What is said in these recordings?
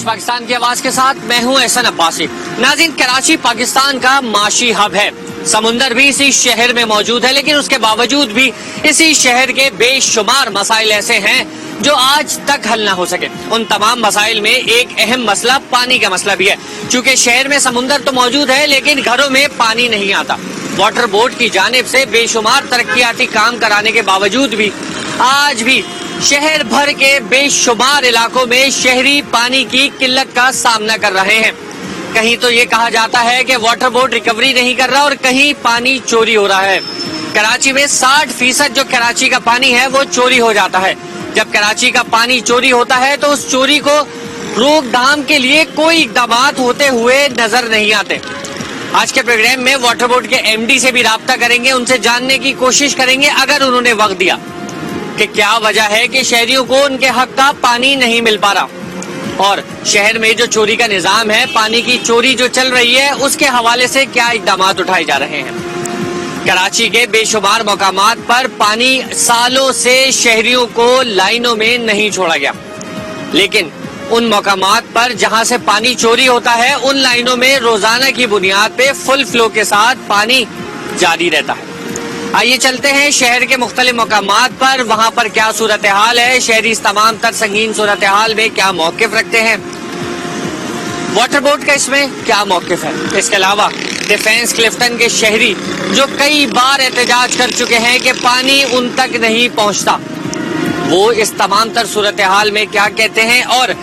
पाकिस्तान की आवाज के साथ मैं हूं एहसन अब्बासी। नाज़रीन, कराची पाकिस्तान का माशी हब है। समुंदर भी इसी शहर में मौजूद है, लेकिन उसके बावजूद भी इसी शहर के बेशुमार मसाइल ऐसे हैं जो आज तक हल ना हो सके। उन तमाम मसाइल में एक अहम मसला पानी का मसला भी है। चूंकि शहर में समुंदर तो मौजूद है, लेकिन घरों में पानी नहीं आता। वाटर बोर्ड की जानिब से बेशुमार तरक्याती काम कराने के बावजूद भी आज भी शहर भर के बेशुमार इलाकों में शहरी पानी की किल्लत का सामना कर रहे हैं। कहीं तो ये कहा जाता है कि वाटर बोर्ड रिकवरी नहीं कर रहा और कहीं पानी चोरी हो रहा है। कराची में 60% जो कराची का पानी है वो चोरी हो जाता है। जब कराची का पानी चोरी होता है तो उस चोरी को रोकथाम के लिए कोई इकदाम होते हुए नजर नहीं आते। आज के प्रोग्राम में वाटर बोर्ड के एमडी से भी राब्ता करेंगे, उनसे जानने की कोशिश करेंगे, अगर उन्होंने वक्त दिया, कि क्या वजह है कि शहरियों को उनके हक का पानी नहीं मिल पा रहा और शहर में जो चोरी का निजाम है, पानी की चोरी जो चल रही है, उसके हवाले से क्या इकदाम उठाए जा रहे हैं। कराची के बेशुमार मकामात पर पानी सालों से शहरियों को लाइनों में नहीं छोड़ा गया, लेकिन उन मकामात पर जहां से पानी चोरी होता है, उन लाइनों में रोजाना की बुनियाद पे फुल फ्लो के साथ पानी जारी रहता है। आइए चलते हैं शहर के मुख्तलिफ मकामात पर, वहां पर क्या सूरत हाल है, शहरी इस तमाम तर संगीन सूरत हाल में क्या मौक़िफ़ रखते हैं, वाटर बोर्ड का इसमें क्या मौक़िफ़ है। इसके अलावा डिफेंस क्लिफ्टन के शहरी जो कई बार एहतजाज कर चुके हैं कि पानी उन तक नहीं पहुंचता, वो इस तमाम तर सूरत हाल में क्या कहते हैं और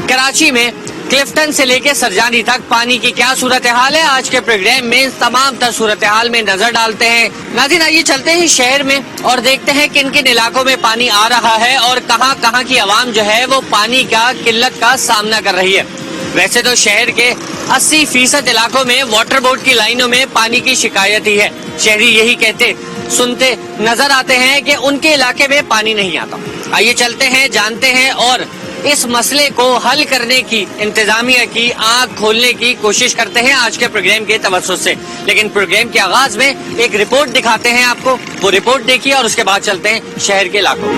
कराची में क्लिफ्टन से लेकर सरजानी तक पानी की क्या सूरत हाल है। आज के प्रोग्राम में इस तमाम तर सूरत हाल में नजर डालते हैं। नाज़रीन, आइए चलते हैं शहर में और देखते हैं किन किन इलाकों में पानी आ रहा है और कहां कहां की आवाम जो है वो पानी का किल्लत का सामना कर रही है। वैसे तो शहर के 80% इलाकों में वाटर बोर्ड की लाइनों में पानी की शिकायत ही है। शहरी यही कहते सुनते नजर आते हैं कि उनके इलाके में पानी नहीं आता। आइए चलते हैं, जानते हैं और इस मसले को हल करने की, इंतजामिया की आंख खोलने की कोशिश करते हैं आज के प्रोग्राम के तवज्जुह से। लेकिन प्रोग्राम के आगाज में एक रिपोर्ट दिखाते हैं आपको, वो रिपोर्ट देखिए और उसके बाद चलते हैं शहर के इलाकों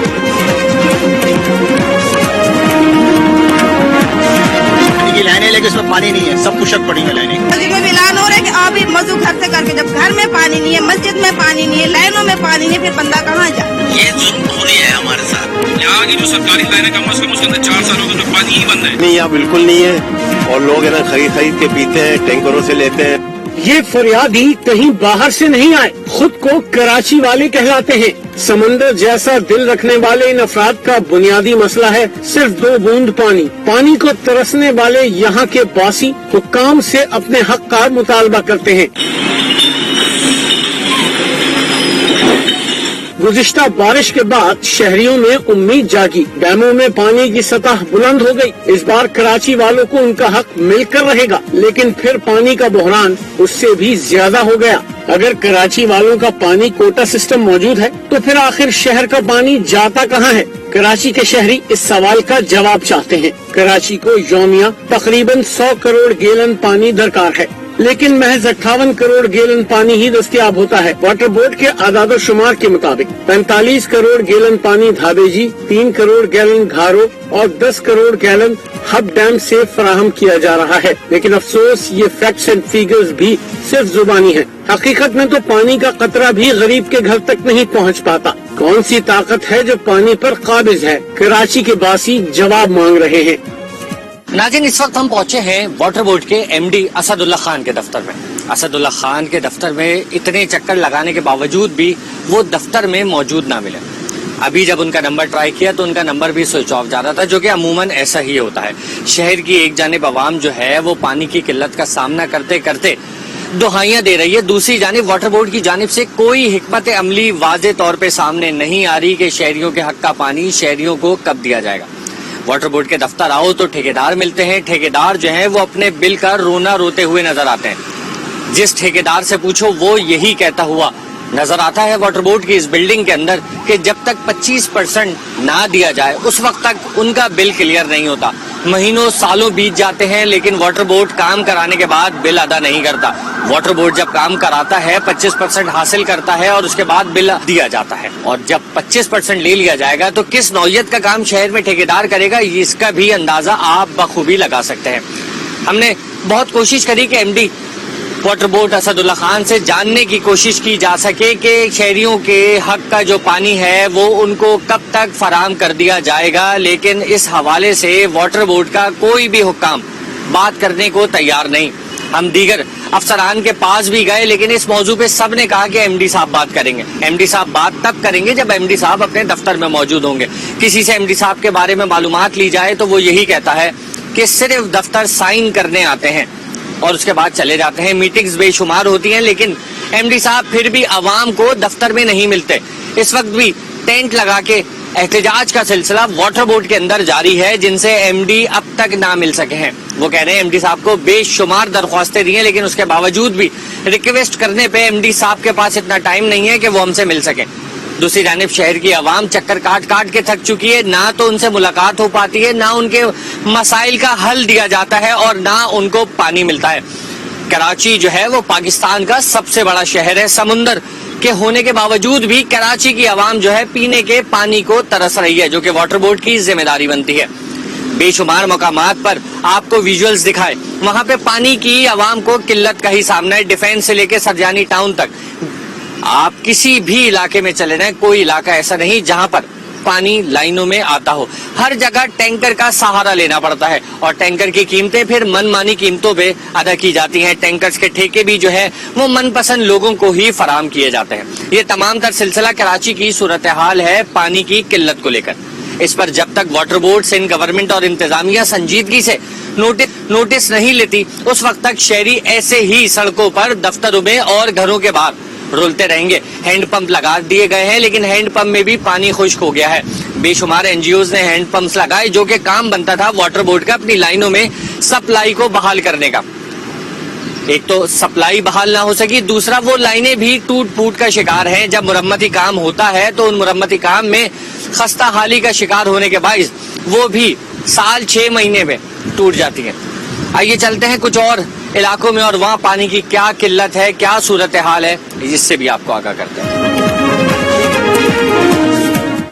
की लाइनें, लेकिन उसमें पानी नहीं है, सब कुशक पड़ी है लाइनें। मस्जिद में भी ऐलान हो रहा है कि आप भी मज़ू घर से करके, जब घर में पानी नहीं है, मस्जिद में पानी नहीं है, लाइनों में पानी नहीं है, फिर बंदा कहाँ जाए। ये जुल्म हो रही है हमारे साथ। यहाँ की जो सरकारी लाइनें कम से कम उसके अंदर 4 सालों से तो पानी ही बंद है। नहीं, यहाँ बिल्कुल नहीं है और लोग है ना खरीद के पीते हैं, टैंकरों से लेते हैं। ये फरियादी कहीं बाहर से नहीं आए, खुद को कराची वाले कहलाते हैं। समंदर जैसा दिल रखने वाले इन अफराद का बुनियादी मसला है सिर्फ 2 बूंद पानी। पानी को तरसने वाले यहाँ के बासी हुक्काम से अपने हक का मुतालबा करते हैं। गुज़िश्ता बारिश के बाद शहरियों में उम्मीद जागी, डैमों में पानी की सतह बुलंद हो गई। इस बार कराची वालों को उनका हक मिलकर रहेगा, लेकिन फिर पानी का बहरान उससे भी ज्यादा हो गया। अगर कराची वालों का पानी कोटा सिस्टम मौजूद है तो फिर आखिर शहर का पानी जाता कहाँ है। कराची के शहरी इस सवाल का जवाब चाहते हैं। कराची को यौमिया तकरीबन 100 करोड़ गैलन पानी दरकार है, लेकिन महज 58 करोड़ गैलन पानी ही दस्तयाब होता है। वाटर बोर्ड के आदाद शुमार के मुताबिक 45 करोड़ गैलन पानी धाबेजी, 3 करोड़ गैलन घारो और 10 करोड़ गैलन हब डैम से फराहम किया जा रहा है। लेकिन अफसोस ये फैक्ट्स एंड फिगर्स भी सिर्फ जुबानी है। हकीकत में तो पानी का कतरा भी गरीब के घर तक नहीं पहुंच पाता। कौन सी ताकत है जो पानी पर काबिज है? कराची के बासी जवाब मांग रहे हैं। नाज़रीन, इस वक्त हम पहुंचे हैं वाटर बोर्ड के एमडी असदुल्ला खान के दफ्तर में। असदुल्ला खान के दफ्तर में इतने चक्कर लगाने के बावजूद भी वो दफ्तर में मौजूद ना मिले। अभी जब उनका नंबर ट्राई किया तो उनका नंबर भी स्विच ऑफ जा रहा था, जो कि अमूमन ऐसा ही होता है। शहर की एक जानिब आवाम जो है वो पानी की किल्लत का सामना करते करते दुहाइयां दे रही है, दूसरी जानिब वाटर बोर्ड की जानिब से कोई हिकमत अमली वाज़े तौर पे सामने नहीं आ रही कि शहरियों के हक का पानी शहरियों को कब दिया जाएगा। वाटर बोर्ड के दफ्तर आओ तो ठेकेदार मिलते हैं। ठेकेदार जो है वो अपने बिल का रोना रोते हुए नजर आते हैं। जिस ठेकेदार से पूछो वो यही कहता हुआ नजर आता है वाटर बोर्ड की इस बिल्डिंग के अंदर कि जब तक 25% ना दिया जाए उस वक्त तक उनका बिल क्लियर नहीं होता। महीनों सालों बीत जाते हैं, लेकिन वाटर बोर्ड काम कराने के बाद बिल अदा नहीं करता। वाटर बोर्ड जब काम कराता है 25% हासिल करता है और उसके बाद बिल दिया जाता है, और जब 25% ले लिया जाएगा तो किस नौयत का काम शहर में ठेकेदार करेगा, इसका भी अंदाजा आप बखूबी लगा सकते हैं। हमने बहुत कोशिश करी कि MD water board Asadullah Khan से जानने की कोशिश की जा सके कि शहरियों के हक का जो पानी है वो उनको कब तक फराहम कर दिया जाएगा, लेकिन इस हवाले से वाटर बोर्ड का कोई भी हुक्काम बात करने को तैयार नहीं। हम दीगर अफसरान के पास भी गए, लेकिन इस मौजू पे सब ने कहा कि एमडी साहब बात करेंगे। एमडी साहब बात तब करेंगे जब एमडी साहब अपने दफ्तर में मौजूद होंगे। किसी से एमडी साहब के बारे में मालूमात ली जाए तो वो यही कहता है कि सिर्फ दफ्तर साइन करने आते हैं और उसके बाद चले जाते हैं। मीटिंग्स बेशुमार होती हैं, लेकिन एमडी साहब फिर भी आवाम को दफ्तर में नहीं मिलते। इस वक्त भी टेंट लगा के एहतजाज का सिलसिला वाटर बोर्ड के अंदर जारी है, जिनसे एमडी अब तक ना मिल सके हैं। वो कह रहे हैं एमडी साहब को बेशुमार दरख्वास्तें दी हैं, लेकिन उसके बावजूद भी रिक्वेस्ट करने पे एमडी साहब के पास इतना टाइम नहीं है कि वो हमसे मिल सके। दूसरी जानिब शहर की आवाम चक्कर काट काट के थक चुकी है, ना तो उनसे मुलाकात हो पाती है, ना उनके मसाइल का हल दिया जाता है और ना उनको पानी मिलता है। कराची जो है वो पाकिस्तान का सबसे बड़ा शहर है। समुंदर के होने के बावजूद भी कराची की आवाम जो है पीने के पानी को तरस रही है, जो कि वाटर बोर्ड की जिम्मेदारी बनती है। बेशुमार मकामात पर आपको विजुअल्स दिखाए, वहां पे पानी की आवाम को किल्लत का ही सामना है। डिफेंस से लेके सरजानी टाउन तक आप किसी भी इलाके में चले जाएं, कोई इलाका ऐसा नहीं जहां पर पानी लाइनों में आता हो। हर जगह टैंकर का सहारा लेना पड़ता है और टैंकर की कीमतें फिर मनमानी कीमतों पे अदा की जाती हैं। टैंकर्स के ठेके भी जो है वो मनपसंद लोगों को ही फराहम किए जाते हैं। ये तमाम तर सिलसिला कराची की सूरत हाल है पानी की किल्लत को लेकर। इस पर जब तक वाटर बोर्ड, सिंध गवर्नमेंट और इंतजामिया संजीदगी से नोटिस नहीं लेती, उस वक्त तक शहरी ऐसे ही सड़कों पर, दफ्तरों में और घरों के बाहर रुलते रहेंगे। हैंड पंप लगा दिए गए हैं, लेकिन हैंड पंप में भी पानी खुश्क हो गया है। बेशुमार एनजीओज ने हैंड पंप्स लगाए, जो कि काम बनता था वाटर बोर्ड का अपनी लाइनों में सप्लाई को बहाल करने का। एक तो सप्लाई बहाल ना हो सकी, दूसरा वो लाइनें भी टूट फूट का शिकार हैं। जब मुरम्मती काम होता है तो उन मुरम्मती काम में खस्ता हाली का शिकार होने के बाइस वो भी साल 6 महीने में टूट जाती है। आइए चलते हैं कुछ और इलाकों में और वहाँ पानी की क्या किल्लत है, क्या सूरत हाल है, इससे भी आपको आगाह करते हैं।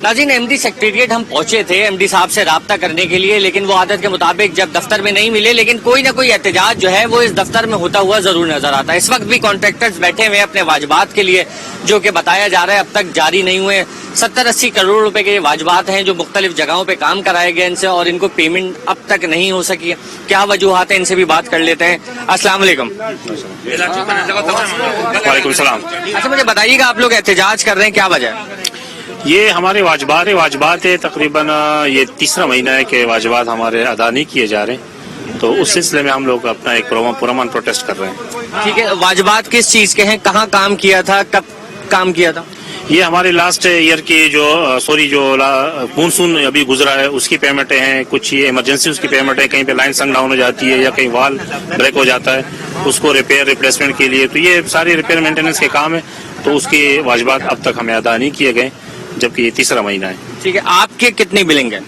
नाज़रीन, एमडी सेक्रेटेरिएट हम पहुंचे थे एमडी साहब से राब्ता करने के लिए, लेकिन वो आदत के मुताबिक जब दफ्तर में नहीं मिले, लेकिन कोई ना कोई एहतजाज जो है वो इस दफ्तर में होता हुआ जरूर नजर आता है। इस वक्त भी कॉन्ट्रैक्टर्स बैठे हुए अपने वाजबात के लिए, जो कि बताया जा रहा है अब तक जारी नहीं हुए। 70-80 करोड़ रुपए के वाजबात हैं जो मुख्तलिफ जगहों पे काम कराए गए इनसे, और इनको पेमेंट अब तक नहीं हो सकी है। क्या वजूहात है, इनसे भी बात कर लेते हैं। अस्सलाम वालेकुम। वालेकुम सलाम। अच्छा, मुझे बताइएगा, आप लोग एहतजाज कर रहे हैं, क्या वजह है? ये हमारे वाजबात है तकरीबन ये तीसरा महीना है कि वाजबात हमारे अदा नहीं किए जा रहे हैं, तो उस सिलसिले में हम लोग अपना एक पुरअमन प्रोटेस्ट कर रहे हैं। ठीक है, वाजबात किस चीज के हैं, कहाँ काम किया था, कब काम किया था? ये हमारे लास्ट ईयर की जो मानसून अभी गुजरा है उसकी पेमेंटें हैं, कुछ ये इमरजेंसी उसकी पेमेंट है, कहीं पे लाइन सन डाउन हो जाती है या कहीं वाल ब्रेक हो जाता है, उसको रिपेयर रिप्लेसमेंट के लिए, तो ये सारी रिपेयर मेंटेनेंस के काम है, तो उसके वाजबात अब तक हमें अदा नहीं किए गए, जबकि ये तीसरा महीना है। ठीक है, आपके कितनी बिलिंग है?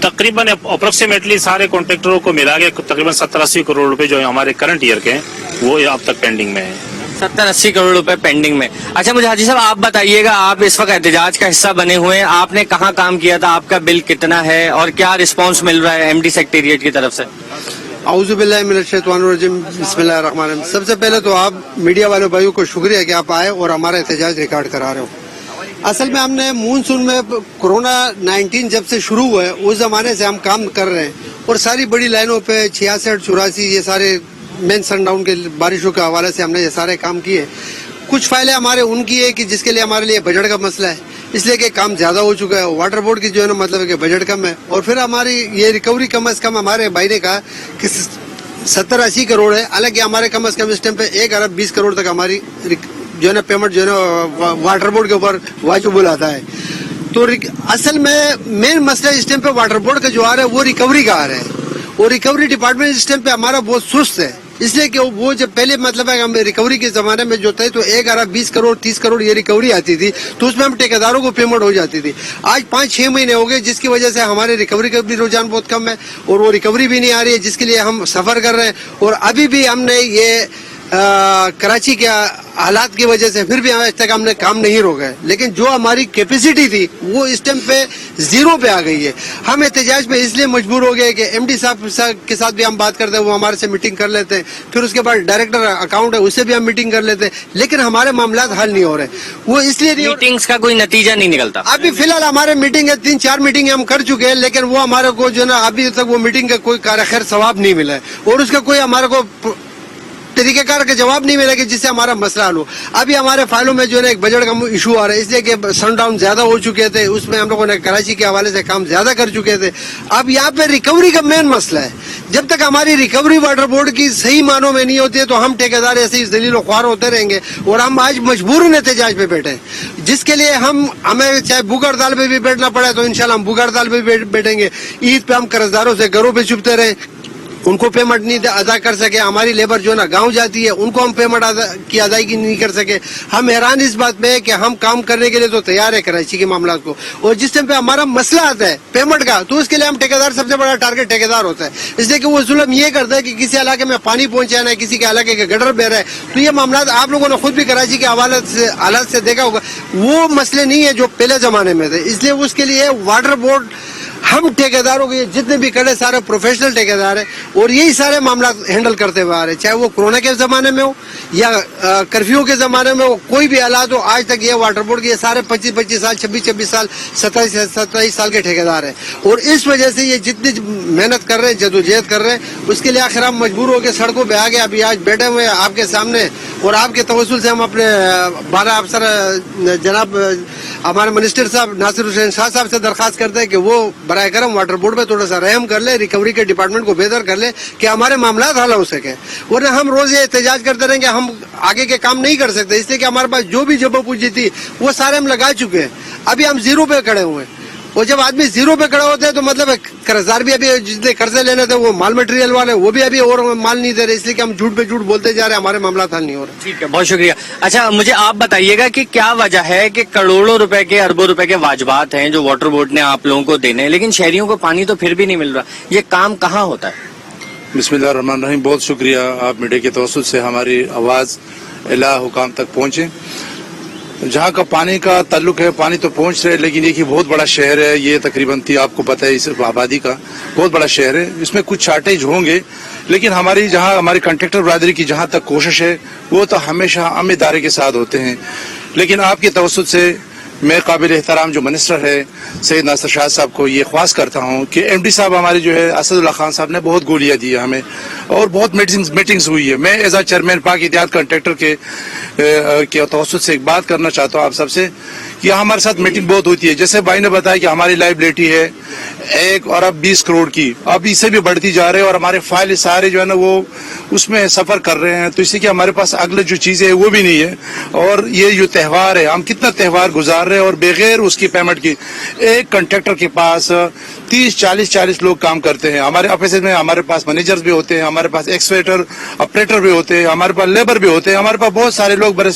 तकरीबन अप्रोक्सीमेटली सारे कॉन्ट्रैक्टरों को मिला के तकरीबन 70-80 करोड़ रुपए जो हमारे करंट ईयर के हैं वो अब तक पेंडिंग में है। 70-80 करोड़ रुपए पेंडिंग में। अच्छा, मुझे हाजी साहब आप बताइएगा, आप इस वक्त एहतजाज का हिस्सा बने हुए हैं, आपने कहाँ काम किया था, आपका बिल कितना है और क्या रिस्पांस मिल रहा है एमडी सेक्रेटेरिएट की तरफ से? आऊज़ुबिल्लाहि मिनश्शैतानिर्रजीम, बिस्मिल्लाहिर्रहमानिर्रहीम। सबसे पहले तो आप मीडिया वाले भाइयों को शुक्रिया कि आप आए और हमारा एहतजाज रिकॉर्ड करा रहे हो। असल में हमने मानसून में कोरोना 19 जब से शुरू हुआ है उस जमाने से हम काम कर रहे हैं, और सारी बड़ी लाइनों पे 66-84 ये सारे मेन सनडाउन के बारिशों के हवाले से हमने ये सारे काम किए। कुछ फाइलें हमारे उनकी है कि जिसके लिए हमारे लिए बजट का मसला है, इसलिए कि काम ज्यादा हो चुका है। वाटर बोर्ड की जो है ना मतलब है कि बजट कम है, और फिर हमारी ये रिकवरी कम अज कम हमारे भाई ने कहा कि 70-80 करोड़ है। हालांकि हमारे कम अज कम इस टाइम पे 1 अरब 20 करोड़ तक हमारी जो है ना पेमेंट जो है ना वाटर बोर्ड के ऊपर वाजिबुल आता है। तो असल में मेन मसला इस टाइम पे वाटर बोर्ड का जो आ रहा है वो रिकवरी का आ रहा है, और रिकवरी डिपार्टमेंट इस टाइम पे हमारा बहुत सुस्त है। इसलिए कि वो जब पहले मतलब है हम रिकवरी के जमाने में जो थे तो 1 अरब 20 करोड़ 30 करोड़ ये रिकवरी आती थी, तो उसमें हम ठेकेदारों को पेमेंट हो जाती थी। आज 5-6 महीने हो गए जिसकी वजह से हमारे रिकवरी का भी रुझान बहुत कम है और वो रिकवरी भी नहीं आ रही है, जिसके लिए हम सफर कर रहे हैं। और अभी भी हमने ये कराची के हालात की वजह से फिर भी आज तक हमने काम नहीं रोका है, लेकिन जो हमारी कैपेसिटी थी वो इस टाइम पे 0 पे आ गई है। हम एहतजाज पे इसलिए मजबूर हो गए कि एमडी साहब के साथ भी हम बात करते हैं, वो हमारे से मीटिंग कर लेते हैं, फिर उसके बाद डायरेक्टर अकाउंट है उससे भी हम मीटिंग कर लेते हैं, लेकिन हमारे मामला हल नहीं हो रहे। वो इसलिए नहीं हो रहे, मीटिंग्स का कोई नतीजा नहीं निकलता। अभी फिलहाल हमारे मीटिंग है 3-4 मीटिंग हम कर चुके हैं, लेकिन वो हमारे को जो ना अभी तक वो मीटिंग का कोई खैर सवाब नहीं मिला है और उसका कोई हमारे को तरीकेकार का जवाब नहीं मिला कि जिससे हमारा मसला हल हो। अभी हमारे फाइलों में जो है एक बजट का इशू आ रहा है, इसलिए कि सनडाउन ज्यादा हो चुके थे, उसमें हम लोगों ने कराची के हवाले से काम ज्यादा कर चुके थे। अब यहाँ पे रिकवरी का मेन मसला है, जब तक हमारी रिकवरी वाटर बोर्ड की सही मानों में नहीं होती है तो हम ठेकेदार ऐसे ही जलील ख्वार होते रहेंगे और हम आज मजबूरन एहतजाज पे बैठे हैं, जिसके लिए हमें चाहे भूख हड़ताल पे भी बैठना पड़े तो इंशाल्लाह हम भूख हड़ताल पे भी बैठेंगे। ईद पे हम कर्जदारों से घरों पे छुपते रहे, उनको पेमेंट नहीं अदा कर सके, हमारी लेबर जो ना गांव जाती है उनको हम पेमेंट की अदायगी नहीं कर सके। हम हैरान इस बात पे है कि हम काम करने के लिए तो तैयार है कराची के मामला को, और जिस टाइम पे हमारा मसला आता है पेमेंट का तो उसके लिए हम ठेकेदार सबसे बड़ा टारगेट ठेकेदार होता है, इसलिए कि वो जुल्म ये करता है कि किसी इलाके में पानी पहुंचाना है, किसी के इलाके के गटर बह रहा है, तो ये मामला आप लोगों ने खुद भी कराची के हालात से देखा होगा, वो मसले नहीं है जो पहले जमाने में थे। इसलिए उसके लिए वाटर बोर्ड हम ठेकेदारों के जितने भी कड़े सारे प्रोफेशनल ठेकेदार हैं और यही सारे मामला हैंडल करते हुए आ रहे हैं, चाहे वो कोरोना के जमाने में हो या कर्फ्यू के जमाने में हो, कोई भी हालात हो। आज तक ये वाटर बोर्ड के सारे 25-25 साल 26-26 साल 27-27 साल के ठेकेदार हैं और इस वजह से ये जितनी मेहनत कर रहे हैं, जदोजहद कर रहे हैं, उसके लिए आखिर हम मजबूर होकर सड़कों पर आ गए। अभी आज बैठे हुए हैं आपके सामने और आपके तवज्जुल से हम अपने 12 अफसर जनाब हमारे मिनिस्टर साहब नासिर हुसैन शाह साहब से दरखास्त करते हैं कि वो बराए करम वाटर बोर्ड में थोड़ा सा रहम कर ले, रिकवरी के डिपार्टमेंट को बेहतर कर ले कि हमारे मामला हल हो सके, वरना हम रोज ये एहतजाज करते रहेंगे, हम आगे के काम नहीं कर सकते। इसलिए कि हमारे पास जो भी जबा पूंजी थी वो सारे हम लगा चुके हैं, अभी हम 0 पे खड़े हुए हैं और जब आदमी 0 पे खड़ा होता है तो मतलब कर्जदार भी अभी जितने कर्जे लेने थे वो माल मटेरियल वाले वो भी अभी और माल नहीं दे रहे, इसलिए कि हम झूठ पे झूठ बोलते जा रहे हैं, हमारे मामला हल नहीं हो रहे। ठीक है, बहुत शुक्रिया। अच्छा, मुझे आप बताइएगा कि क्या वजह है कि करोड़ों रुपए के अरबों रुपए के वाजबात हैं जो वाटर बोर्ड ने आप लोगों को देने हैं, लेकिन शहरियों को पानी तो फिर भी नहीं मिल रहा, ये काम कहाँ होता है? बिस्मिल्लाहिर्रहमानिर्रहीम, बहुत शुक्रिया आप मीडिया के तवज्जुह से हमारी आवाज़ इला हुकाम तक पहुँचे। जहाँ का पानी का ताल्लुक है, पानी तो पहुँच रहे, लेकिन एक ही बहुत बड़ा शहर है, ये तकरीबन आपको पता है इस आबादी का बहुत बड़ा शहर है, इसमें कुछ शार्टेज होंगे, लेकिन हमारी कॉन्ट्रैक्टर बरादरी की जहाँ तक कोशिश है वो तो हमेशा अम इदारे के साथ होते हैं। लेकिन आपके तवज्जुह से मैं काबिल एहतराम जो मिनिस्टर है सैयद नासिर शाह साहब को ये ख्वास करता हूँ कि एमडी साहब हमारे जो है असदुल्ला खान साहब ने बहुत गोलियाँ दी है हमें और बहुत मीटिंग्स हुई है। मैं एज आ चेयरमैन पाक इत्तेहाद कॉन्ट्रैक्टर के तवज्जुह से एक बात करना चाहता हूँ आप सबसे कि हमारे साथ मीटिंग बहुत होती है। जैसे भाई ने बताया कि हमारी लाइबिलिटी है 1 अरब 20 करोड़ की, अब इससे भी बढ़ती जा रहे हैं और हमारे फाइल सारे जो है ना वो उसमें सफर कर रहे हैं, तो इसी के हमारे पास अगले जो चीजें है वो भी नहीं है। और ये जो त्यौहार है, हम कितना त्यौहार गुजार रहे हैं और बगैर उसकी पेमेंट की एक कॉन्ट्रैक्टर के पास 30-40 लोग काम करते हैं। हमारे ऑफिस में हमारे पास मैनेजर्स भी होते हैं, हमारे पास एक्सवेटर ऑपरेटर भी होते हैं, हमारे पास लेबर भी होते हैं, हमारे पास बहुत सारे लोग बड़े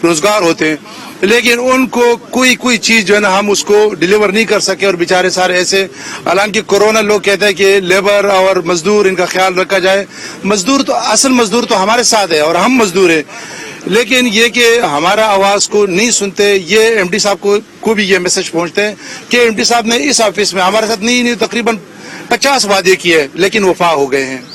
रोजगार होते हैं, लेकिन उनको कोई चीज जो है ना हम उसको डिलीवर नहीं कर सके और बेचारे सारे ऐसे। हालांकि कोरोना लोग कहते हैं कि लेबर और मजदूर इनका ख्याल रखा जाए, मजदूर तो असल मजदूर तो हमारे साथ है और हम मजदूर है, लेकिन ये कि हमारा आवाज को नहीं सुनते। ये एमडी साहब को भी ये मैसेज पहुंचते हैं कि एमडी साहब ने इस ऑफिस में हमारे साथ नहीं तकरीबन 50 वादे किए लेकिन वफा हो गए हैं।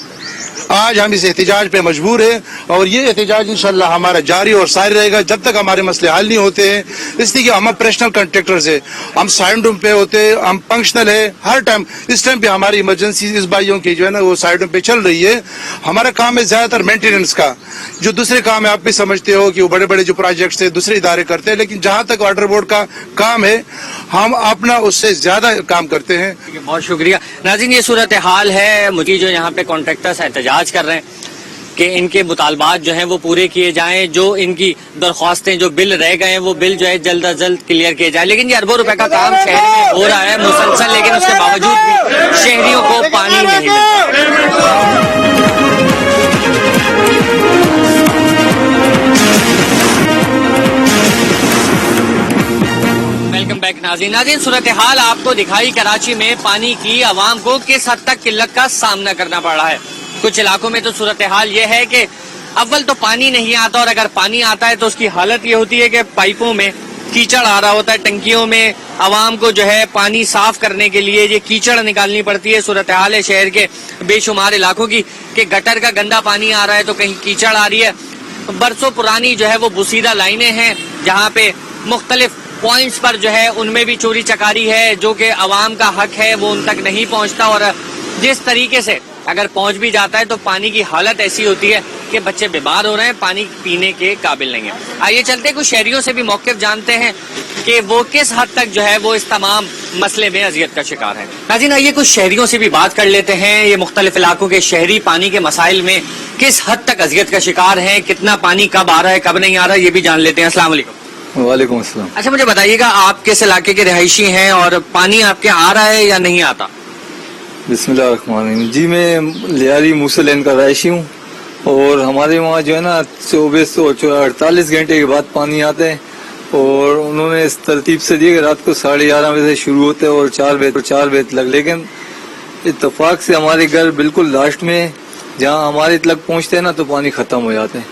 आज हम इस एहतजाज पे मजबूर है और ये एहतजाज इंशाल्लाह हमारा जारी और सारी रहेगा जब तक हमारे मसले हल नहीं होते हैं। इसलिए कि हम ऑपरेशनल कॉन्ट्रैक्टर्स है, हम साइड रूम पे होते हैं, हम फंक्शनल है हर टाइम। इस टाइम पे हमारी इमरजेंसी इस भाइयों की जो है ना वो साइड रूम पे चल रही है। हमारा काम है ज्यादातर मेंटेनेंस का, जो दूसरे काम है आप भी समझते हो कि वो बड़े बड़े जो प्रोजेक्ट्स है दूसरे इदारे करते हैं, लेकिन जहाँ तक वाटर बोर्ड का काम है हम अपना उससे ज्यादा काम करते हैं। बहुत शुक्रिया। नाज़रीन, ये सूरत हाल है मुझे जो यहाँ पे कॉन्ट्रैक्टर्स एहतजाज कर रहे हैं कि इनके मुतालबात जो हैं वो पूरे किए जाएं, जो इनकी दरख्वास्तें जो बिल रह गए हैं वो बिल जो है जल्द अज जल्द क्लियर किए जाए। लेकिन ये अरबों रुपए का काम शहर में हो रहा है मुसलसल, लेकिन उसके बावजूद भी शहरियों को पानी नहीं मिलता। नाज़रीन सूरत-ए-हाल आपको दिखाई कराची में पानी की आवाम को किस हद तक किल्लत का सामना करना पड़ रहा है। कुछ इलाकों में तो सूरत-ए-हाल ये है कि अव्वल तो पानी नहीं आता और अगर पानी आता है तो उसकी हालत ये होती है कि पाइपों में कीचड़ आ रहा होता है, टंकियों में आवाम को जो है पानी साफ करने के लिए ये कीचड़ निकालनी पड़ती है। सूरत-ए-हाल है शहर के बेशुमार इलाकों की कि गटर का गंदा पानी आ रहा है तो कहीं कीचड़ आ रही है। बरसों पुरानी जो है वो बुसीदा लाइनें हैं जहाँ पे मुख्तलिफ पॉइंट्स पर जो है उनमें भी चोरी चकारी है, जो कि अवाम का हक है वो उन तक नहीं पहुँचता और जिस तरीके से अगर पहुँच भी जाता है तो पानी की हालत ऐसी होती है कि बच्चे बीमार हो रहे हैं, पानी पीने के काबिल नहीं है। आइए चलते कुछ शहरियों से भी मौक़िफ़ जानते हैं कि वो किस हद तक जो है वो इस तमाम मसले में अजियत का शिकार है। नाज़रीन आइए कुछ शहरियों से भी बात कर लेते हैं, ये मुख्तलिफ इलाकों के शहरी पानी के मसाइल में किस हद तक अजियत का शिकार है, कितना पानी कब आ रहा है कब नहीं आ रहा है, ये भी जान लेते हैं। अस्सलाम वालेकुम। वालेकुम अस्सलाम। अच्छा मुझे बताइएगा आप किस इलाके के रहायशी हैं और पानी आपके आ रहा है या नहीं आता? बिस्मिल्लाहिर्रहमानिर्रहीम। जी मैं लियारी मूसल लेन का रहायशी हूँ और हमारे वहाँ जो है ना 48 घंटे के बाद पानी आता है और उन्होंने इस तरतीब से दिया कि रात को 11:30 बजे से शुरू होते हैं और 4 बजे तक, लेकिन इत्तेफाक से हमारे घर बिल्कुल लास्ट में जहाँ हमारे तक पहुँचते हैं ना तो पानी खत्म हो जाते हैं।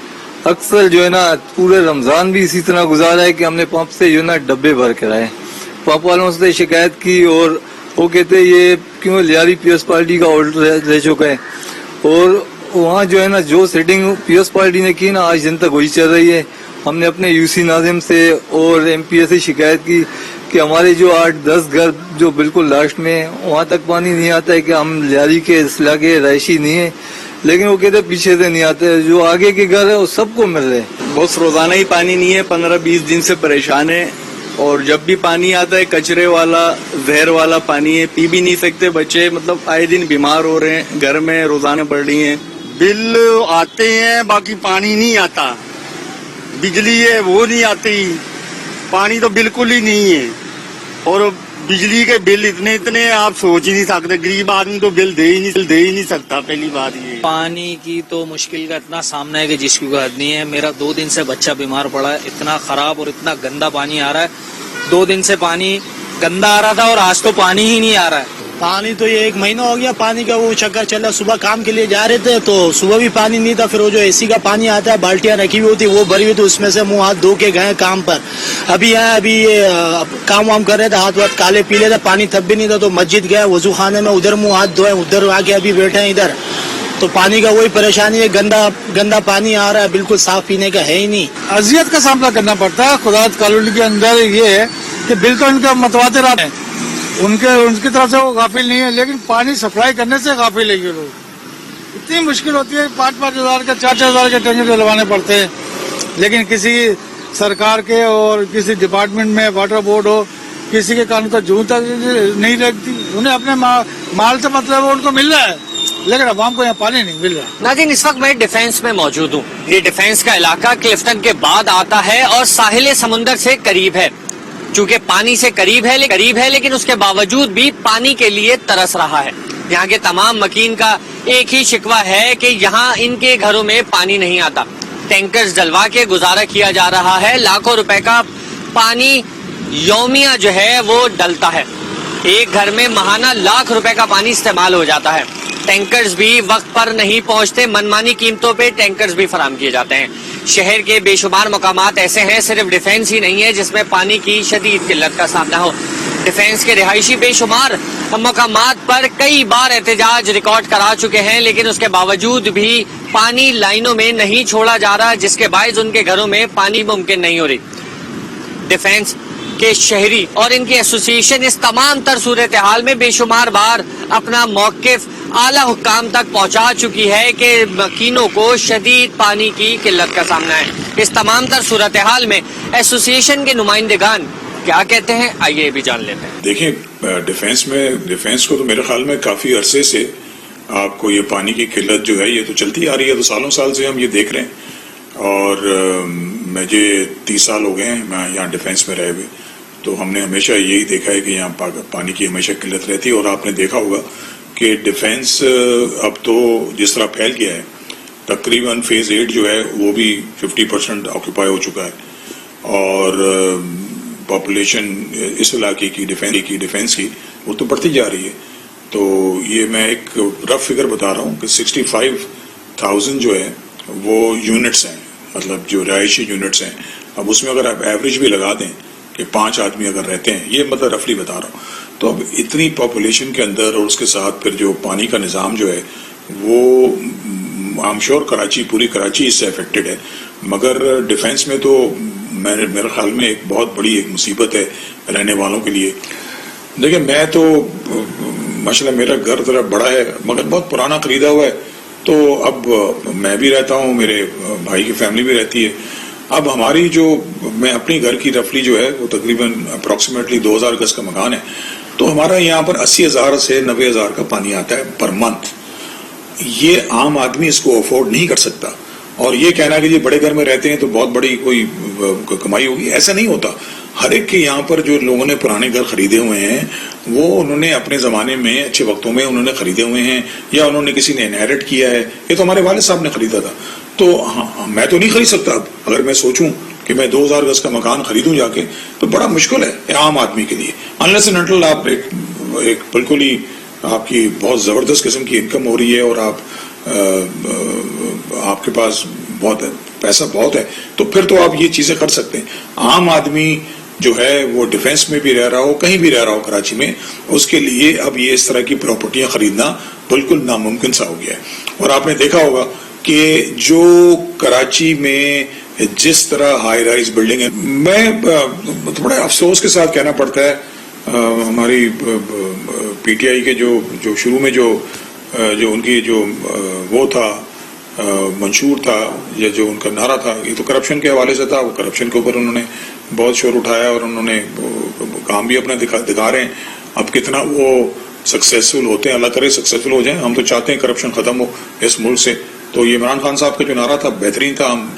अक्सर जो है ना पूरे रमजान भी इसी तरह गुजारा है कि हमने पंप से जो है ना डब्बे भर के लाए, पंप वालों से शिकायत की और वो कहते ये क्यों लियारी पीएस पार्टी का ऑर्डर रह चुका है और वहाँ जो है ना जो सेटिंग पीएस पार्टी ने की ना आज दिन तक वही चल रही है। हमने अपने यूसी नाजिम से और एमपीए से शिकायत की कि हमारे जो 8-10 घर जो बिल्कुल लास्ट में वहाँ तक पानी नहीं आता है कि हम लियारी के इस इलाके रहायशी नहीं है, लेकिन वो कहते पीछे से नहीं आते, जो आगे के घर है वो सबको मिल रहे हैं। बहुत रोजाना ही पानी नहीं है, 15-20 दिन से परेशान है और जब भी पानी आता है कचरे वाला जहर वाला पानी है, पी भी नहीं सकते बच्चे, मतलब आए दिन बीमार हो रहे हैं, घर में रोजाना बढ़ रही हैं। बिल आते हैं बाकी पानी नहीं आता, बिजली है वो नहीं आती, पानी तो बिल्कुल ही नहीं है और बिजली के बिल इतने आप सोच ही नहीं सकते, गरीब आदमी तो बिल दे ही नहीं सकता। पहली बात ये पानी की तो मुश्किल का इतना सामना है कि जिसकी कोई हद नहीं है। मेरा 2 दिन से बच्चा बीमार पड़ा है, इतना खराब और इतना गंदा पानी आ रहा है। 2 दिन से पानी गंदा आ रहा था और आज तो पानी ही नहीं आ रहा है। पानी तो ये 1 महीना हो गया पानी का वो चक्कर चल रहा। सुबह काम के लिए जा रहे थे तो सुबह भी पानी नहीं था, फिर वो जो एसी का पानी आता है बाल्टियां रखी हुई होती वो भरी हुई थी, उसमें से मुंह हाथ धो के गए काम पर। अभी ये काम वाम कर रहे थे, हाथ काले पीले थे, पानी तब भी नहीं था तो मस्जिद गए वजू खाने में, उधर मुंह हाथ धोए, उधर आके अभी बैठे हैं इधर। तो पानी का वही परेशानी है, गंदा पानी आ रहा है, बिल्कुल साफ पीने का है ही नहीं। अजियत का सामना करना पड़ता है। खुदा कॉलोनी के अंदर ये है कि बिल तो इनका मतवाते रहते हैं, उनकी तरफ से वो गाफिल नहीं है, लेकिन पानी सप्लाई करने से गाफिल है ये लोग। इतनी मुश्किल होती है, 5-5 हजार के 4-4 हजार के टैंकर डलवाने पड़ते हैं, लेकिन किसी सरकार के और किसी डिपार्टमेंट में वाटर बोर्ड हो किसी के कानून तक जूं तक नहीं लगती। उन्हें अपने माल से मतलब उनको मिल रहा है, लेकिन अवाम को यहाँ पानी नहीं मिल रहा। नाज़रीन इस वक्त मैं डिफेंस में मौजूद हूँ। ये डिफेंस का इलाका क्लिफ्टन के बाद आता है और साहिल समुंदर से करीब है। चूंकि पानी से करीब है लेकिन उसके बावजूद भी पानी के लिए तरस रहा है। यहाँ के तमाम मकीन का एक ही शिकवा है कि यहाँ इनके घरों में पानी नहीं आता। टैंकर्स डलवा के गुजारा किया जा रहा है, लाखों रुपए का पानी यौमिया जो है वो डलता है। एक घर में महाना लाख रुपए का पानी इस्तेमाल हो जाता है। टैंकर्स भी वक्त पर नहीं पहुंचते, मनमानी कीमतों पे टैंकर्स भी फराहम किए जाते हैं। शहर के बेशुमार मकामात ऐसे हैं, सिर्फ डिफेंस ही नहीं है जिसमें पानी की शदीद किल्लत का सामना हो। डिफेंस के रिहायशी बेशुमार मकामात पर कई बार एहतजाज रिकॉर्ड करा चुके हैं, लेकिन उसके बावजूद भी पानी लाइनों में नहीं छोड़ा जा रहा, जिसके बायस उनके घरों में पानी मुमकिन नहीं हो रही। डिफेंस के शहरी और इनकी एसोसिएशन इस तमाम तर सूरत हाल में बेशुमार बार अपना मौक़िफ़ आला हुक्काम तक पहुंचा चुकी है कि मकीनों को शदीद पानी की किल्लत का सामना है। इस तमाम तर सूरत हाल में एसोसिएशन के नुमाइंदगान क्या कहते हैं, आइए भी जान लेते हैं। देखिए डिफेंस को तो मेरे ख्याल में काफी अरसे से आपको ये पानी की किल्लत जो है ये तो चलती आ रही है, तो सालों साल से हम ये देख रहे हैं। और मुझे 30 साल हो गए हैं मैं यहाँ डिफेंस में रहे हुए, तो हमने हमेशा यही देखा है कि यहाँ पानी की हमेशा किल्लत रहती है। और आपने देखा होगा कि डिफेंस अब तो जिस तरह फैल गया है, तकरीबन फेज 8 जो है वो भी 50% ऑक्यूपाई हो चुका है और پاپولیشن اس علاقے کی ڈیفینس کی وہ تو بڑھتی جا رہی ہے. تو یہ میں ایک رف فگر بتا رہا ہوں کہ 65,000 جو ہے وہ یونٹس ہیں, مطلب جو رہائشی یونٹس ہیں. اب اس میں اگر آپ ایوریج بھی لگا دیں کہ 5 آدمی اگر رہتے ہیں, یہ مطلب رفلی بتا رہا ہوں, تو اب اتنی پاپولیشن کے اندر اور اس کے ساتھ پھر جو پانی کا نظام جو ہے وہ آئی ایم شیور کراچی, پوری کراچی اس سے افیکٹڈ ہے. مگر ڈیفینس میں تو میرے خیال میں ایک بہت بڑی ایک مصیبت ہے رہنے والوں کے لیے. دیکھیں میں تو ماشاءاللہ میرا گھر ذرا بڑا ہے مگر بہت پرانا خریدا ہوا ہے, تو اب میں بھی رہتا ہوں, میرے بھائی کی فیملی بھی رہتی ہے. اب ہماری جو میں اپنی گھر کی رفلی جو ہے وہ تقریباً اپروکسیمیٹلی 2000 گز کا مکان ہے, تو ہمارا یہاں پر 80,000 سے 90,000 کا پانی آتا ہے پر منتھ. یہ عام آدمی اس کو افورڈ نہیں کر سکتا, اور یہ کہنا کہ یہ بڑے گھر میں رہتے ہیں تو بہت بڑی کوئی کمائی ہوگی, ایسا نہیں ہوتا. ہر ایک کے یہاں پر جو لوگوں نے پرانے گھر خریدے ہوئے ہیں وہ انہوں نے اپنے زمانے میں اچھے وقتوں میں انہوں نے خریدے ہوئے ہیں, یا انہوں نے کسی نے انہیرٹ کیا ہے. یہ تو ہمارے والد صاحب نے خریدا تھا, تو میں تو نہیں خرید سکتا. اب اگر میں سوچوں کہ میں 2000 گز کا مکان خریدوں جا کے, تو بڑا مشکل ہے عام آدمی کے لیے. انلیس اینڈ انٹل آپ ایک بالکل ہی آپ کی بہت زبردست قسم کی انکم ہو رہی ہے اور آپ کے پاس بہت پیسہ بہت ہے, تو پھر تو آپ یہ چیزیں کر سکتے ہیں. عام آدمی جو ہے وہ ڈیفینس میں بھی رہ رہا ہو, کہیں بھی رہ رہا ہو کراچی میں, اس کے لیے اب یہ اس طرح کی پراپرٹیاں خریدنا بالکل ناممکن سا ہو گیا ہے. اور آپ نے دیکھا ہوگا کہ جو کراچی میں جس طرح ہائی رائز بلڈنگ ہے, میں بڑے افسوس کے ساتھ کہنا پڑتا ہے, ہماری پی ٹی آئی کے جو شروع میں جو ان کی جو وہ تھا منشور تھا, یا جو ان کا نعرہ تھا, یہ تو کرپشن کے حوالے سے تھا. وہ کرپشن کے اوپر انہوں نے بہت شور اٹھایا اور انہوں نے کام بھی اپنا دکھا رہے ہیں. اب کتنا وہ سکسیسفل ہوتے ہیں, اللہ کرے سکسیسفل ہو جائیں. ہم تو چاہتے ہیں کرپشن ختم ہو اس ملک سے. تو یہ عمران خان صاحب کا جو نعرہ تھا بہترین تھا, ہم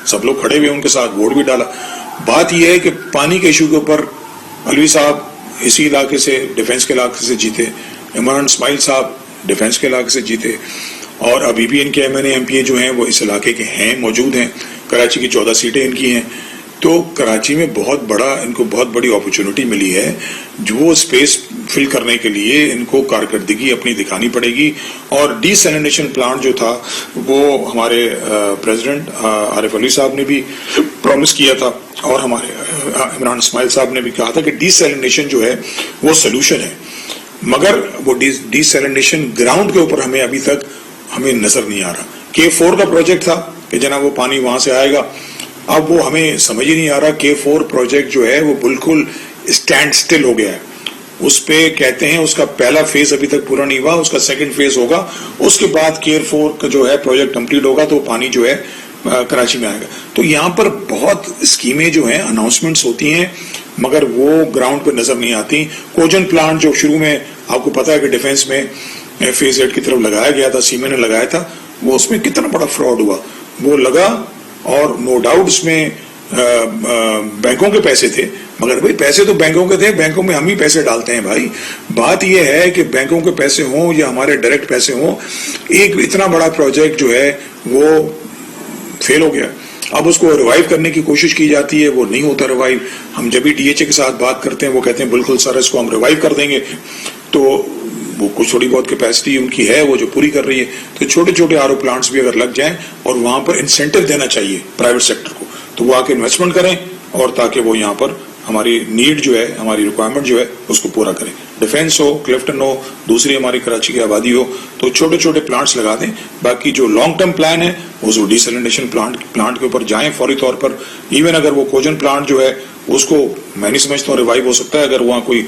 سب لوگ کھڑے ہوئے ان کے ساتھ, ووٹ بھی ڈالا. بات یہ ہے کہ پانی کے ایشو کے اوپر علوی صاحب اسی علاقے سے, ڈیفینس کے علاقے سے جیتے, عمران اسماعیل صاحب ڈیفینس کے علاقے سے جیتے, اور ابھی بھی ان کے M N A M P A جو ہیں وہ اس علاقے کے ہیں, موجود ہیں. کراچی کی 14 سیٹیں ان کی ہیں. تو کراچی میں ان کو بہت بڑی اپرچونٹی ملی ہے, جو اسپیس فل کرنے کے لیے ان کو کارکردگی اپنی دکھانی پڑے گی. اور ڈی سیلینیشن پلانٹ جو تھا وہ ہمارے پریزیڈنٹ عارف علوی صاحب نے بھی پرومس کیا تھا, اور ہمارے عمران اسماعیل صاحب نے بھی کہا تھا کہ ڈی سیلینیشن جو ہے وہ سلوشن ہے. مگر وہ ڈی سیلینیشن گراؤنڈ کے اوپر ہمیں ابھی تک ہمیں نظر نہیں آ رہا. K4 کا پروجیکٹ تھا کہ جناب وہ پانی وہاں سے آئے گا, اب وہ ہمیں سمجھ ہی نہیں آ رہا. K4 پروجیکٹ جو ہے وہ بالکل اسٹینڈ سٹل ہو گیا ہے. اس پہ کہتے ہیں اس کا پہلا فیز ابھی تک پورا نہیں ہوا, اس کا سیکنڈ فیز ہوگا, اس کے بعد K4 کا جو ہے پروجیکٹ کمپلیٹ ہوگا تو پانی جو ہے کراچی میں آئے گا. تو یہاں پر بہت اسکیمیں جو ہیں اناؤنسمنٹس ہوتی ہیں مگر وہ گراؤنڈ پہ نظر نہیں آتی. کوجن پلانٹ جو شروع میں آپ کو پتا ہے کہ ڈیفینس میں فیز 8 کی طرف لگایا گیا تھا, سیمے نے لگایا تھا, وہ اس میں کتنا بڑا فراڈ ہوا. وہ لگا اور نو ڈاؤٹ اس میں بینکوں کے پیسے تھے, مگر بھائی پیسے تو بینکوں کے تھے, بینکوں میں ہم ہی پیسے ڈالتے ہیں بھائی. بات یہ ہے کہ بینکوں کے پیسے ہوں یا ہمارے ڈائریکٹ پیسے ہوں, ایک اتنا بڑا پروجیکٹ جو ہے وہ فیل ہو گیا. اب اس کو ریوائیو کرنے کی کوشش کی جاتی ہے, وہ نہیں ہوتا ریوائیو. ہم جب بھی ڈی ایچ اے کے ساتھ بات کرتے ہیں وہ کہتے ہیں بالکل سر اس کو ہم ریوائیو کر دیں گے. تو وہ کچھ تھوڑی بہت کیپیسٹی ان کی ہے وہ جو پوری کر رہی ہے. تو چھوٹے چھوٹے آر او پلانٹس بھی اگر لگ جائیں اور وہاں پر انسینٹو دینا چاہیے پرائیویٹ سیکٹر کو, تو وہ آ کے انویسٹمنٹ کریں, اور تاکہ وہ یہاں پر ہماری نیڈ جو ہے, ہماری ریکوائرمنٹ جو ہے اس کو پورا کریں. ڈیفینس ہو, کلفٹن ہو, دوسری ہماری کراچی کی آبادی ہو, تو چھوٹے چھوٹے پلانٹس لگا دیں. باقی جو لانگ ٹرم پلان ہے وہ ڈی سیلینیشن پلانٹ کے اوپر جائیں فوری طور پر. ایون اگر وہ کوجن پلانٹ جو ہے اس کو میں نہیں سمجھتا ہوں ریوائیو ہو سکتا ہے, اگر وہاں کوئی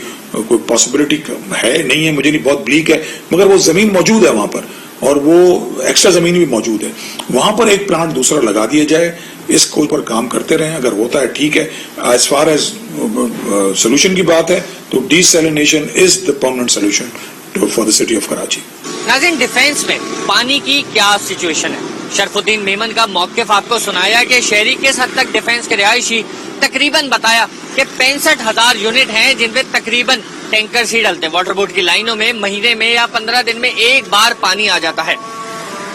پاسبلٹی ہے نہیں ہے, مجھے نہیں, بہت بلیک ہے, مگر وہ زمین موجود ہے وہاں پر, اور وہ ایکسٹرا زمین بھی موجود ہے, وہاں پر ایک پلانٹ دوسرا لگا دیا جائے. اس کو پر کام کرتے رہیں, اگر ہوتا ہے ٹھیک ہے. ایز فار ایز سولوشن کی بات ہے تو D salination is the permanent solution for the city of Karachi. ناظرین, ڈیفینس میں پانی کی کیا سچویشن ہے؟ شرف الدین میمن کا موقف آپ کو سنایا کہ شہری کس حد تک ڈیفینس کے رہائشی, تقریباً بتایا کہ 65,000 یونٹ ہیں جن میں تقریباً ٹینکرز ہی ڈلتے ہیں. واٹر بورڈ کی لائنوں میں مہینے میں یا 15 دن میں ایک بار پانی آ جاتا ہے.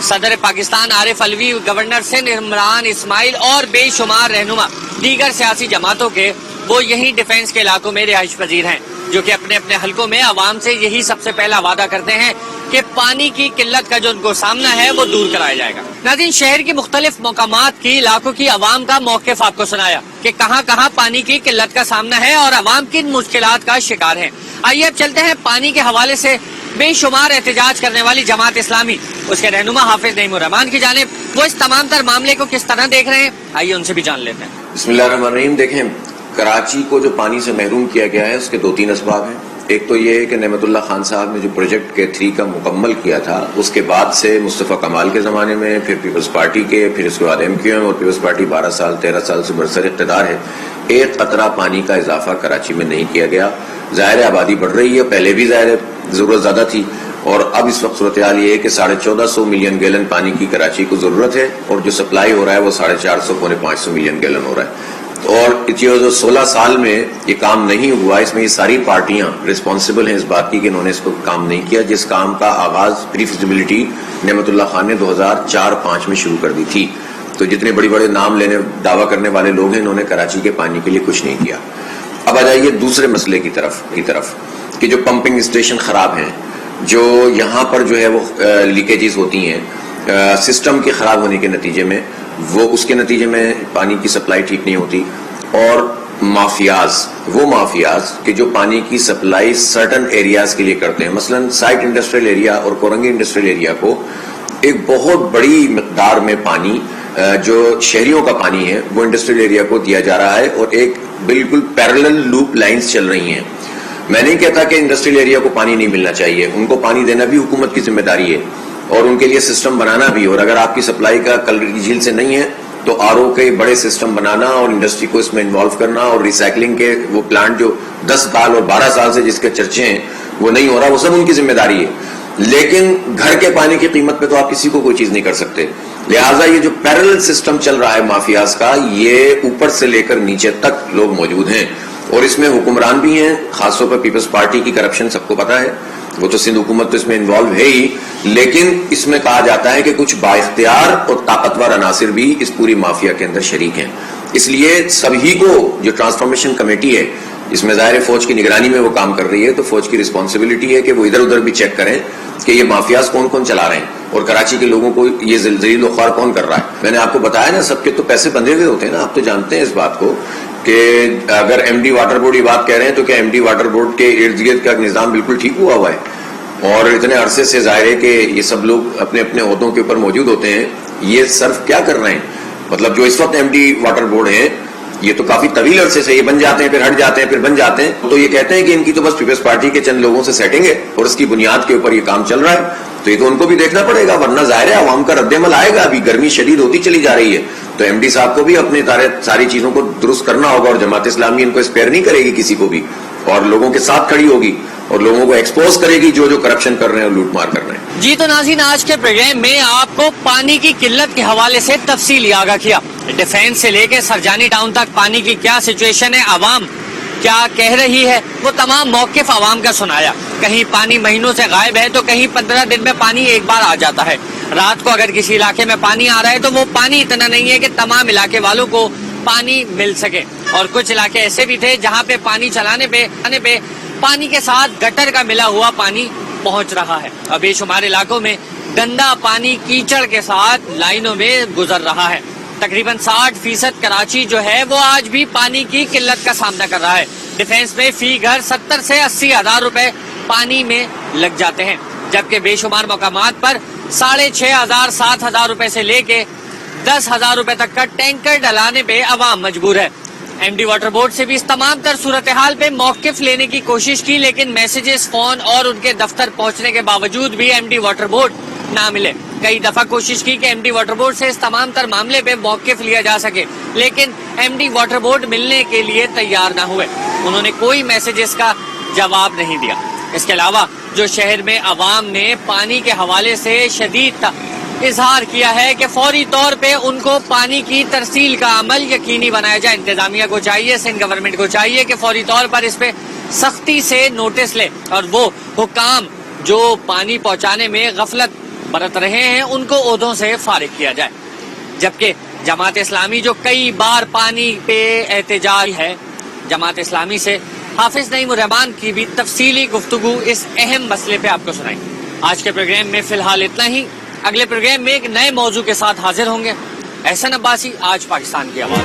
صدر پاکستان عارف علوی, گورنر سندھ عمران اسماعیل اور بے شمار رہنما دیگر سیاسی جماعتوں کے وہ یہی ڈیفنس کے علاقوں میں رہائش پذیر ہیں، جو کہ اپنے اپنے حلقوں میں عوام سے یہی سب سے پہلا وعدہ کرتے ہیں کہ پانی کی قلت کا جو ان کو سامنا ہے وہ دور کرایا جائے گا۔ ناظرین، شہر کے مختلف مقامات کی علاقوں کی عوام کا موقف آپ کو سنایا کہ کہاں کہاں پانی کی قلت کا سامنا ہے اور عوام کن مشکلات کا شکار ہے۔ آئیے اب چلتے ہیں پانی کے حوالے سے بے شمار احتجاج کرنے والی جماعت اسلامی، اس کے رہنما حافظ نعیم الرحمان کی جانب، وہ اس تمام تر معاملے کو کس طرح دیکھ رہے ہیں، آئیے ان سے بھی جان لیتے ہیں۔ بسم اللہ الرحمن الرحیم۔ دیکھیں، کراچی کو جو پانی سے محروم کیا گیا ہے اس کے 2-3 اسباب ہیں۔ ایک تو یہ ہے کہ نعمت اللہ خان صاحب نے جو پروجیکٹ K3 کا مکمل کیا تھا، اس کے بعد سے مصطفیٰ کمال کے زمانے میں، پھر پیپلز پارٹی کے، پھر اس کے بعد MQM اور پیپلز پارٹی 13 سال سے برسر اقتدار ہے، ایک قطرہ پانی کا اضافہ کراچی میں نہیں کیا گیا۔ ظاہر ہے آبادی بڑھ رہی ہے، پہلے بھی ظاہر ہے ضرورت زیادہ تھی، اور اب اس وقت صورتحال یہ ہے کہ 1450 ملین گیلن پانی کی کراچی کو ضرورت ہے، اور جو سپلائی ہو رہا ہے وہ 450-500 ملین گیلن ہو رہا ہے۔ اور جو 16 سال میں یہ کام نہیں ہوا، اس میں یہ ساری پارٹیاں ریسپانسبل ہیں اس بات کی کہ انہوں نے اس کو کام نہیں کیا، جس کام کا آغاز پری فیزیبلٹی نعمت اللہ خان نے 2004-05 میں شروع کر دی تھی۔ تو جتنے بڑے بڑے نام دعویٰ کرنے والے لوگ ہیں، انہوں نے کراچی کے پانی کے لیے کچھ نہیں کیا۔ اب آ جائیے دوسرے مسئلے کی طرف کہ جو پمپنگ اسٹیشن خراب ہیں، جو یہاں پر جو ہے وہ لیکیجز ہوتی ہیں سسٹم کے خراب ہونے کے نتیجے میں، وہ اس کے نتیجے میں پانی کی سپلائی ٹھیک نہیں ہوتی، اور وہ مافیاز کہ جو پانی کی سپلائی سرٹن ایریاز کے لیے کرتے ہیں، مثلا سائٹ انڈسٹریل ایریا اور کورنگی انڈسٹریل ایریا کو ایک بہت بڑی مقدار میں پانی جو شہریوں کا پانی ہے وہ انڈسٹریل ایریا کو دیا جا رہا ہے، اور ایک بالکل پیرلل لوپ لائنز چل رہی ہیں۔ میں نہیں کہتا کہ انڈسٹریل ایریا کو پانی نہیں ملنا چاہیے، ان کو پانی دینا بھی حکومت کی ذمہ داری ہے، اور ان کے لیے سسٹم بنانا بھی، اور اگر آپ کی سپلائی کا کلر کی جھیل سے نہیں ہے تو RO کے بڑے سسٹم بنانا اور انڈسٹری کو اس میں انوالو کرنا، اور ریسائکلنگ کے وہ پلانٹ جو 10 سال اور 12 سال سے جس کے چرچے ہیں وہ نہیں ہو رہا، وہ سب ان کی ذمہ داری ہے۔ لیکن گھر کے پانی کی قیمت پہ تو آپ کسی کو کوئی چیز نہیں کر سکتے، لہٰذا یہ جو پیرلل سسٹم چل رہا ہے مافیاز کا، یہ اوپر سے لے کر نیچے تک لوگ موجود ہیں، اور اس میں حکمران بھی ہیں، خاص طور پر پیپلز پارٹی کی کرپشن سب کو پتا ہے، وہ تو سندھ حکومت تو اس میں انوالو ہے ہی، لیکن اس میں کہا جاتا ہے کہ کچھ بااختیار اور طاقتور عناصر بھی اس پوری مافیا کے اندر شریک ہیں۔ اس لیے سبھی کو جو ٹرانسفارمیشن کمیٹی ہے، اس میں ظاہر فوج کی نگرانی میں وہ کام کر رہی ہے، تو فوج کی رسپانسبلٹی ہے کہ وہ ادھر ادھر بھی چیک کریں کہ یہ مافیاز کون کون چلا رہے ہیں، اور کراچی کے لوگوں کو یہ ذلیل و خوار کون کر رہا ہے۔ میں نے آپ کو بتایا نا، سب کے تو پیسے بندھے ہوئے ہوتے ہیں نا، آپ تو جانتے ہیں اس بات کو کہ اگر MD واٹر بورڈ یہ بات کہہ رہے ہیں تو کیا MD واٹر بورڈ کے ارد گرد کا نظام بالکل ٹھیک ہوا ہے؟ اور اتنے عرصے سے ظاہر ہے کہ یہ سب لوگ اپنے اپنے عہدوں کے اوپر موجود ہوتے ہیں، یہ صرف کیا کر رہے ہیں؟ مطلب جو اس وقت MD واٹر بورڈ ہیں، یہ تو کافی طویل عرصے سے یہ بن جاتے ہیں، پھر ہٹ جاتے ہیں، پھر بن جاتے ہیں، تو یہ کہتے ہیں کہ ان کی تو بس پیپلز پارٹی کے چند لوگوں سے سیٹنگ ہے اور اس کی بنیاد کے اوپر یہ کام چل رہا ہے، تو یہ تو ان کو بھی دیکھنا پڑے گا، ورنہ ظاہر ہے عوام کا رد عمل آئے گا۔ ابھی گرمی شدید ہوتی چلی جا رہی ہے، تو MD صاحب کو بھی اپنے ساری چیزوں کو درست کرنا ہوگا، اور جماعت اسلامی ان کو اسپیئر نہیں کرے گی کسی کو بھی، اور لوگوں کے ساتھ کھڑی ہوگی اور لوگوں کو ایکسپوز کرے گی جو کرپشن کر رہے ہیں اور لوٹ مار کر رہے ہیں۔ جی تو ناظرین، آج کے پروگرام میں آپ کو پانی کی قلت کے حوالے سے تفصیلی آگاہ کیا، ڈیفینس سے لے کے سرجانی ٹاؤن تک پانی کی کیا سچویشن ہے، عوام کیا کہہ رہی ہے، وہ تمام موقف عوام کا سنایا۔ کہیں پانی مہینوں سے غائب ہے تو کہیں 15 دن میں پانی ایک بار آ جاتا ہے۔ رات کو اگر کسی علاقے میں پانی آ رہا ہے تو وہ پانی اتنا نہیں ہے کہ تمام علاقے والوں کو پانی مل سکے، اور کچھ علاقے ایسے بھی تھے جہاں پہ پانی چلانے پہ پانی کے ساتھ گٹر کا ملا ہوا پانی پہنچ رہا ہے، اور بے شمار علاقوں میں گندا پانی کیچڑ کے ساتھ لائنوں میں گزر رہا ہے۔ تقریباً 60% کراچی جو ہے وہ آج بھی پانی کی قلت کا سامنا کر رہا ہے۔ ڈیفینس میں فی گھر 70 سے 80 ہزار روپے پانی میں لگ جاتے ہیں، جبکہ بے شمار مقامات پر 6,500 7,000 روپے سے لے کے 10,000 روپے تک کا ٹینکر ڈلانے پہ عوام مجبور ہے۔ MD واٹر بورڈ سے بھی اس تمام تر صورتحال پہ موقف لینے کی کوشش کی، لیکن میسیجز، فون اور ان کے دفتر پہنچنے کے باوجود بھی MD واٹر بورڈ نہ ملے۔ کئی دفعہ کوشش کی کہ MD واٹر بورڈ سے اس تمام تر معاملے پہ موقف لیا جا سکے، لیکن MD واٹر بورڈ ملنے کے لیے تیار نہ ہوئے، انہوں نے کوئی میسیجز کا جواب نہیں دیا۔ اس کے علاوہ جو شہر میں عوام نے پانی کے حوالے سے شدید اظہار کیا ہے کہ فوری طور پہ ان کو پانی کی ترسیل کا عمل یقینی بنایا جائے۔ انتظامیہ کو چاہیے، سندھ گورنمنٹ کو چاہیے کہ فوری طور پر اس پہ سختی سے نوٹس لے، اور وہ حکام جو پانی پہنچانے میں غفلت برت رہے ہیں ان کو عہدوں سے فارغ کیا جائے۔ جبکہ جماعت اسلامی جو کئی بار پانی پہ احتجاج ہے، जमात इस्लामी से हाफिज नईम उर रहमान की भी तफसीली गुफ्तगू इस अहम मसले पे आपको सुनाई। आज के प्रोग्राम में फिलहाल इतना ही। अगले प्रोग्राम में एक नए मौजू के साथ हाजिर होंगे। एहसन अब्बासी, आज पाकिस्तान की आवाज़।